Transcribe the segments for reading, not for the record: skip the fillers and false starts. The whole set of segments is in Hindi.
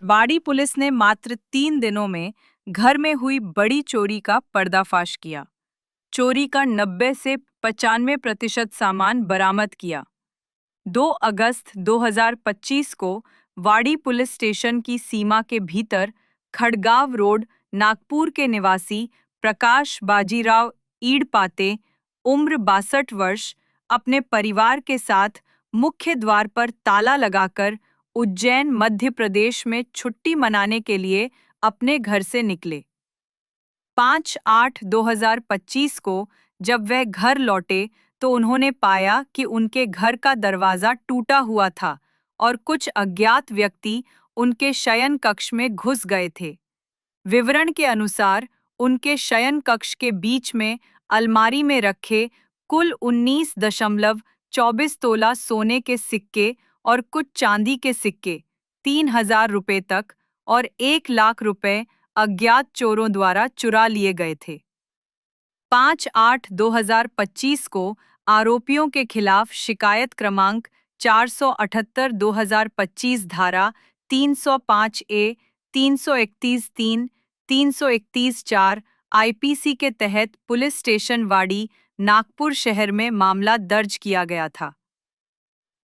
वाड़ी पुलिस ने मात्र 3 दिनों में घर में हुई बड़ी चोरी का पर्दाफाश किया। चोरी का 90 से 95% सामान बरामद किया। 2 अगस्त 2025 को वाड़ी पुलिस स्टेशन की सीमा के भीतर खड़गांव रोड, नागपुर के निवासी प्रकाश बाजीराव ईडपाते, उम्र 62 वर्ष, अपने परिवार के साथ मुख्य द्वार पर ताला लगाकर उज्जैन, मध्य प्रदेश में छुट्टी मनाने के लिए अपने घर से निकले। 5/8/2025 को जब वह घर लौटे तो उन्होंने पाया कि उनके घर का दरवाजा टूटा हुआ था और कुछ अज्ञात व्यक्ति उनके शयन कक्ष में घुस गए थे। विवरण के अनुसार उनके शयन कक्ष के बीच में अलमारी में रखे कुल 19.24 तोला सोने के सिक्के और कुछ चांदी के सिक्के, 3,000 रुपए तक और 1 लाख रुपए अज्ञात चोरों द्वारा चुरा लिए गए थे। 5/8/2025 को आरोपियों के खिलाफ शिकायत क्रमांक 478/2025 धारा 305A, 331(3), 331(4) आईपीसी के तहत पुलिस स्टेशन वाड़ी, नागपुर शहर में मामला दर्ज किया गया था।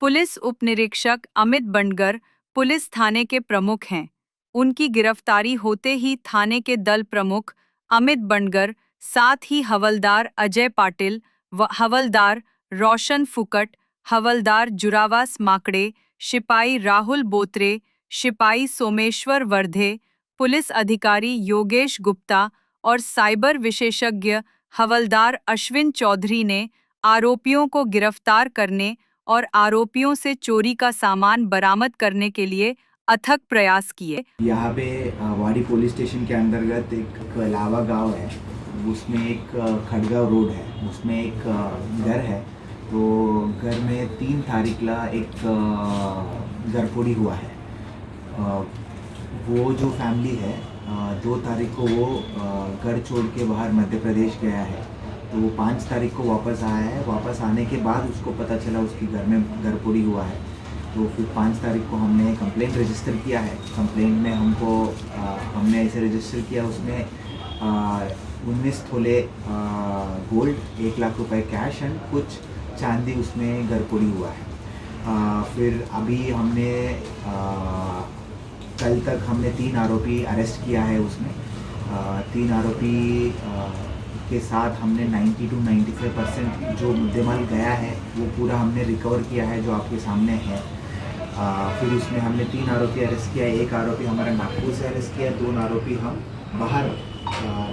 पुलिस उपनिरीक्षक अमित बंडगर पुलिस थाने के प्रमुख हैं। उनकी गिरफ्तारी होते ही थाने के दल प्रमुख अमित बंडगर, साथ ही हवलदार अजय पाटिल व हवलदार रोशन फुकट, हवलदार जुरावास माकड़े, सिपाही राहुल बोत्रे, सिपाही सोमेश्वर वर्धे, पुलिस अधिकारी योगेश गुप्ता और साइबर विशेषज्ञ हवलदार अश्विन चौधरी ने आरोपियों को गिरफ्तार करने और आरोपियों से चोरी का सामान बरामद करने के लिए अथक प्रयास किए। यहाँ पे वाड़ी पुलिस स्टेशन के अंतर्गत एक लावा गांव है, उसमें एक खड़गांव रोड है, उसमें एक घर है। तो घर में 3 तारीखला एक घरफोड़ी हुआ है। वो जो फैमिली है 2 तारीख को वो घर छोड़ के बाहर मध्य प्रदेश गया है। तो वो 5 तारीख को वापस आया है। वापस आने के बाद उसको पता चला उसकी घर में घरफोड़ी हुआ है। तो फिर 5 तारीख को हमने कंप्लेंट रजिस्टर किया है। कंप्लेंट में हमने ऐसे रजिस्टर किया, उसमें 19 तोले गोल्ड, 1 लाख रुपए कैश एंड कुछ चांदी उसमें घरफोड़ी हुआ है। फिर अभी हमने कल तक हमने 3 आरोपी अरेस्ट किया है। उसमें 3 आरोपी के साथ हमने 90 to 95% जो मुद्देमाल गया है वो पूरा हमने रिकवर किया है, जो आपके सामने है। फिर उसमें हमने 3 आरोपी अरेस्ट किया है। 1 आरोपी हमारा नागपुर से अरेस्ट किया, 2 आरोपी हम बाहर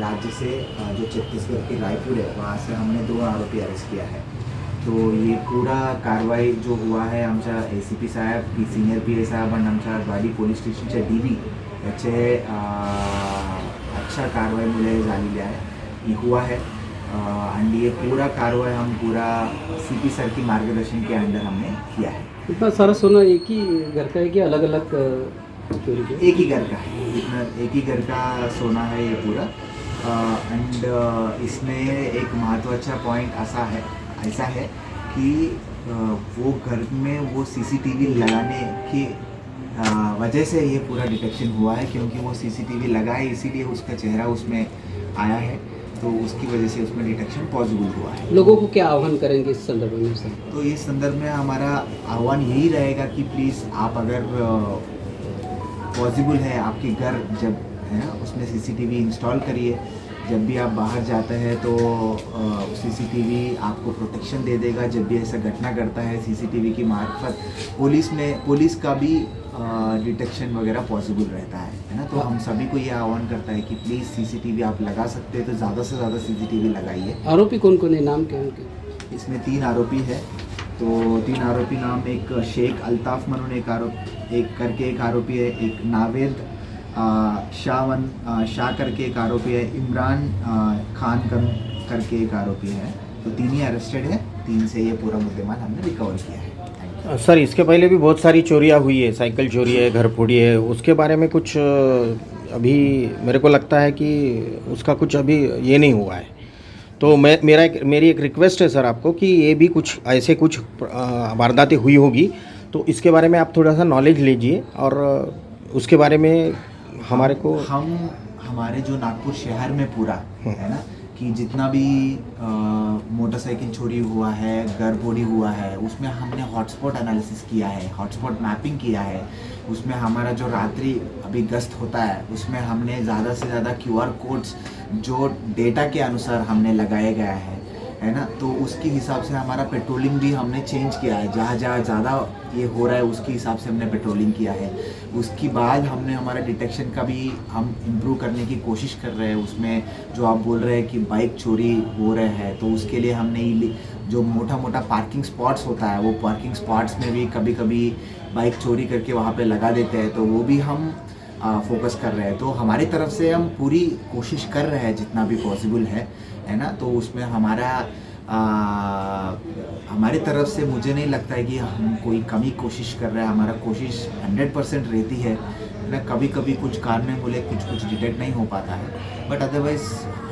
राज्य से जो छत्तीसगढ़ के रायपुर है वहाँ से हमने 2 आरोपी अरेस्ट किया है। तो ये पूरा कार्रवाई जो हुआ है आमच्या ACP साहेब, सिनियर PI साहेब आणि आमच्या वाडी पोलीस स्टेशनचे DB याचे अच्छा कार्रवाई मुले झालेली आहे, ये हुआ है। एंड ये पूरा कार्रवाई हम पूरा CP सर की मार्गदर्शन के अंडर हमने किया है। इतना सारा सोना एक ही घर का है कि अलग अलग चोरी किया? एक ही घर का है, इतना एक ही घर का सोना है ये पूरा। एंड इसमें एक महत्वाचा पॉइंट ऐसा है कि वो घर में वो CCTV लगाने की वजह से ये पूरा डिटेक्शन हुआ है, क्योंकि वो CCTV लगा है इसीलिए उसका चेहरा उसमें आया है। तो उसकी वजह से उसमें डिटेक्शन पॉसिबल हुआ है। लोगों को क्या आह्वान करेंगे इस संदर्भ में सर? तो इस संदर्भ में हमारा आह्वान यही रहेगा कि प्लीज़ आप अगर पॉसिबल है आपके घर जब है ना उसमें CCTV इंस्टॉल करिए। जब भी आप बाहर जाते हैं तो CCTV आपको प्रोटेक्शन दे देगा। जब भी ऐसा घटना करता है CCTV की मार्फत पुलिस का भी डिटेक्शन वगैरह पॉसिबल रहता है ना। तो हम सभी को ये आह्वान करता है कि प्लीज़ CCTV आप लगा सकते हैं तो ज़्यादा से ज़्यादा CCTV लगाइए। आरोपी कौन कौन है, नाम क्या उनके? इसमें 3 आरोपी है। तो 3 आरोपी नाम, एक शेख अल्ताफ़ म्हणून एक आरोपी है, एक नावेद शाह करके एक आरोपी है, इमरान खान करके एक आरोपी है। तो 3 ही अरेस्टेड है। 3 से ये पूरा मुद्देमाल हमने रिकवर किया है। सर इसके पहले भी बहुत सारी चोरियां हुई है, साइकिल चोरी है, घर फोड़ी है, उसके बारे में कुछ अभी मेरे को लगता है कि उसका कुछ अभी ये नहीं हुआ है। तो मेरी एक रिक्वेस्ट है सर आपको कि ये भी कुछ ऐसे कुछ वारदातें हुई होगी तो इसके बारे में आप थोड़ा सा नॉलेज लीजिए और उसके बारे में हमारे को हम हमारे जो नागपुर शहर में पूरा है ना कि जितना भी मोटरसाइकिल चोरी हुआ है, घर फोड़ी हुआ है, उसमें हमने हॉटस्पॉट एनालिसिस किया है, हॉटस्पॉट मैपिंग किया है। उसमें हमारा जो रात्रि अभी गश्त होता है उसमें हमने ज़्यादा से ज़्यादा QR कोड्स जो डेटा के अनुसार हमने लगाया गया है ना। तो उसके हिसाब से हमारा पेट्रोलिंग भी हमने चेंज किया है, जहाँ जहाँ ज़्यादा ये हो रहा है उसके हिसाब से हमने पेट्रोलिंग किया है। उसके बाद हमने हमारा डिटेक्शन का भी हम इम्प्रूव करने की कोशिश कर रहे हैं। उसमें जो आप बोल रहे हैं कि बाइक चोरी हो रहे हैं, तो उसके लिए हमने जो मोटा मोटा पार्किंग स्पॉट्स होता है वो पार्किंग स्पॉट्स में भी कभी कभी बाइक चोरी करके वहाँ पे लगा देते हैं, तो वो भी हम फोकस कर रहे हैं। तो हमारी तरफ से हम पूरी कोशिश कर रहे हैं जितना भी पॉसिबल है ना। तो उसमें हमारी तरफ से मुझे नहीं लगता है कि हम कोई कमी कोशिश कर रहे हैं। हमारा कोशिश 100% रहती है ना। कभी कभी कुछ कारण बोले कुछ डिटेक्ट नहीं हो पाता है, बट अदरवाइज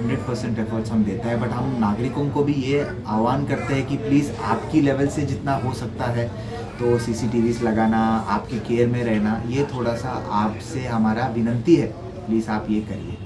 100% एफर्ट्स हम देते हैं। बट हम नागरिकों को भी ये आह्वान करते हैं कि प्लीज़ आपकी लेवल से जितना हो सकता है तो CCTVs लगाना, आपके केयर में रहना, ये थोड़ा सा आपसे हमारा विनती है, प्लीज़ आप ये करिए।